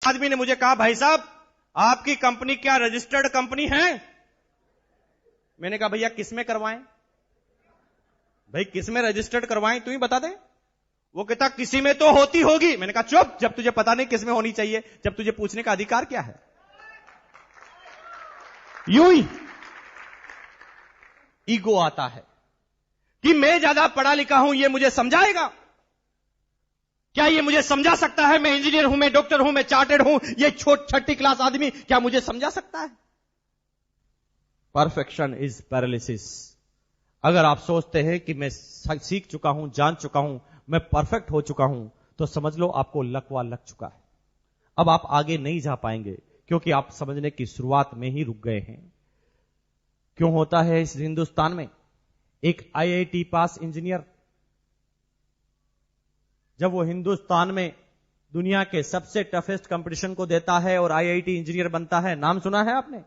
आदमी ने मुझे कहा, भाई साहब आपकी कंपनी क्या रजिस्टर्ड कंपनी है? मैंने कहा भैया किसमें करवाएं? भाई किसमें रजिस्टर्ड करवाएं, तू ही बता दे। वो कहता किसी में तो होती होगी। मैंने कहा चुप, जब तुझे पता नहीं किसमें होनी चाहिए, जब तुझे पूछने का अधिकार क्या है? यूं ही ईगो आता है कि मैं ज्यादा पढ़ा लिखा हूं, ये मुझे समझाएगा क्या? ये मुझे समझा सकता है? मैं इंजीनियर हूं, मैं डॉक्टर हूं, मैं चार्टर्ड हूं, ये छठी क्लास आदमी क्या मुझे समझा सकता है? Perfection is paralysis. अगर आप सोचते हैं कि मैं सीख चुका हूं, जान चुका हूं, मैं परफेक्ट हो चुका हूं, तो समझ लो आपको लकवा लग चुका है। अब आप आगे नहीं जा पाएंगे क्योंकि आप समझने की शुरुआत में ही रुक गए हैं। क्यों होता है इस हिंदुस्तान में? एक आईआईटी पास इंजीनियर जब वो हिंदुस्तान में दुनिया के सबसे टफेस्ट कंपटीशन को देता है और आईआईटी इंजीनियर बनता है, नाम सुना है आपने?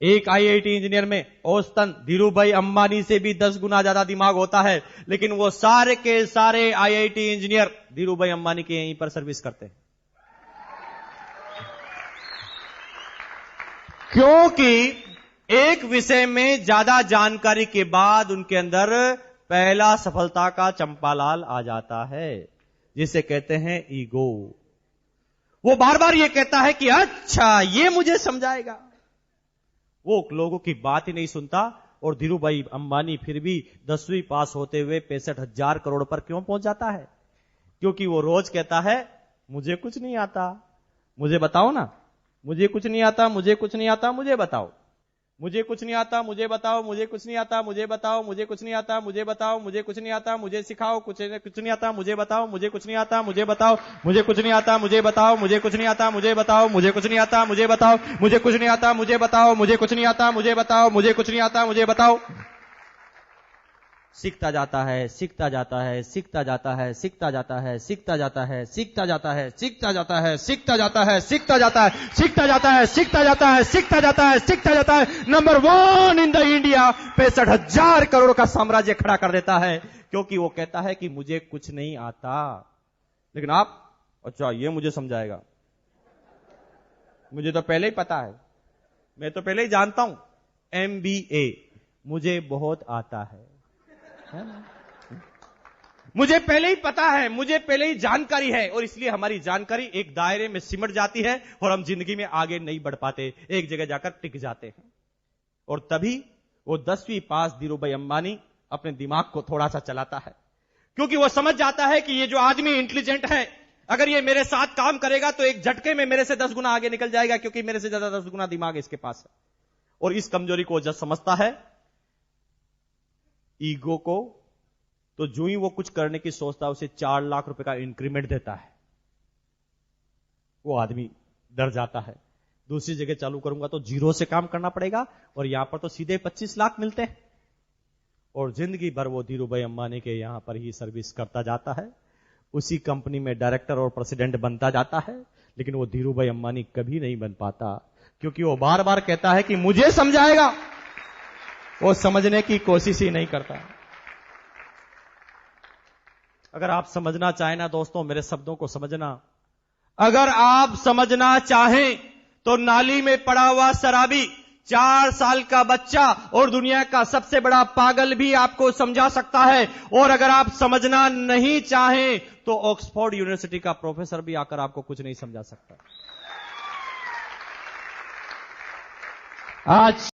एक आईआईटी इंजीनियर में औसतन धीरूभाई अंबानी से भी 10 गुना ज्यादा दिमाग होता है, लेकिन वो सारे के सारे आईआईटी इंजीनियर धीरूभाई अंबानी के यहीं पर सर्विस करते हैं। क्योंकि एक विषय में ज्यादा जानकारी के बाद उनके अंदर पहला सफलता का चंपालाल आ जाता है, जिसे कहते हैं ईगो। वो बार बार ये कहता है कि अच्छा ये मुझे समझाएगा। वो लोगों की बात ही नहीं सुनता। और धीरूभाई अंबानी फिर भी 10वीं पास होते हुए 65,000 करोड़ पर क्यों पहुंच जाता है? क्योंकि वो रोज कहता है मुझे कुछ नहीं आता, मुझे बताओ ना, मुझे कुछ नहीं आता, मुझे कुछ नहीं आता, मुझे बताओ, मुझे कुछ नहीं आता, मुझे बताओ, मुझे कुछ नहीं आता, मुझे बताओ, मुझे कुछ नहीं आता, मुझे बताओ, मुझे कुछ नहीं आता, मुझे सिखाओ, कुछ नहीं आता, मुझे बताओ, मुझे कुछ नहीं आता, मुझे बताओ, मुझे कुछ नहीं आता, मुझे बताओ, मुझे कुछ नहीं आता, मुझे बताओ, मुझे कुछ नहीं आता, मुझे बताओ, मुझे कुछ नहीं आता, मुझे बताओ, मुझे कुछ नहीं आता, मुझे बताओ, मुझे कुछ नहीं आता, मुझे बताओ। सीखता जाता है, सीखता जाता है, सीखता जाता है, सीखता जाता है, सीखता जाता है, सीखता जाता है, सीखता जाता है, सीखता जाता है, सीखता जाता है, सीखता जाता है, सीखता जाता है, सीखता जाता है, सीखता जाता है। Number 1 in the India 65,000 crore का साम्राज्य खड़ा कर देता है, क्योंकि वो कहता है कि मुझे कुछ नहीं आता। लेकिन आप, अच्छा ये मुझे समझाएगा, मुझे तो पहले ही पता है, मैं तो पहले ही जानता हूं, MBA मुझे बहुत आता है, मुझे पहले ही पता है, मुझे पहले ही जानकारी है, और इसलिए हमारी जानकारी एक दायरे में सिमट जाती है और हम जिंदगी में आगे नहीं बढ़ पाते, एक जगह जाकर टिक जाते हैं। और तभी वो 10वीं पास धीरूभाई अंबानी अपने दिमाग को थोड़ा सा चलाता है, क्योंकि वो समझ जाता है कि ये जो आदमी इंटेलिजेंट है, अगर ये मेरे साथ काम करेगा तो एक झटके में मेरे से 10 गुना आगे निकल जाएगा, क्योंकि मेरे से ज्यादा 10 गुना दिमाग इसके पास है। और इस कमजोरी को जब समझता है, ईगो को, तो जो ही वो कुछ करने की सोचता है उसे 4 लाख रुपए का इंक्रीमेंट देता है। वो आदमी डर जाता है, दूसरी जगह चालू करूंगा तो 0 से काम करना पड़ेगा, और यहां पर तो सीधे 25 लाख मिलते हैं। और जिंदगी भर वो धीरूभाई अंबानी के यहां पर ही सर्विस करता जाता है, उसी कंपनी में डायरेक्टर और प्रेसिडेंट बनता जाता है। लेकिन वो धीरूभाई अंबानी कभी नहीं बन पाता, क्योंकि वो बार बार कहता है कि मुझे समझाएगा, वो समझने की कोशिश ही नहीं करता। अगर आप समझना चाहें ना दोस्तों, मेरे शब्दों को समझना, अगर आप समझना चाहें तो नाली में पड़ा हुआ शराबी, 4 साल का बच्चा और दुनिया का सबसे बड़ा पागल भी आपको समझा सकता है। और अगर आप समझना नहीं चाहें तो ऑक्सफोर्ड यूनिवर्सिटी का प्रोफेसर भी आकर आपको कुछ नहीं समझा सकता। आज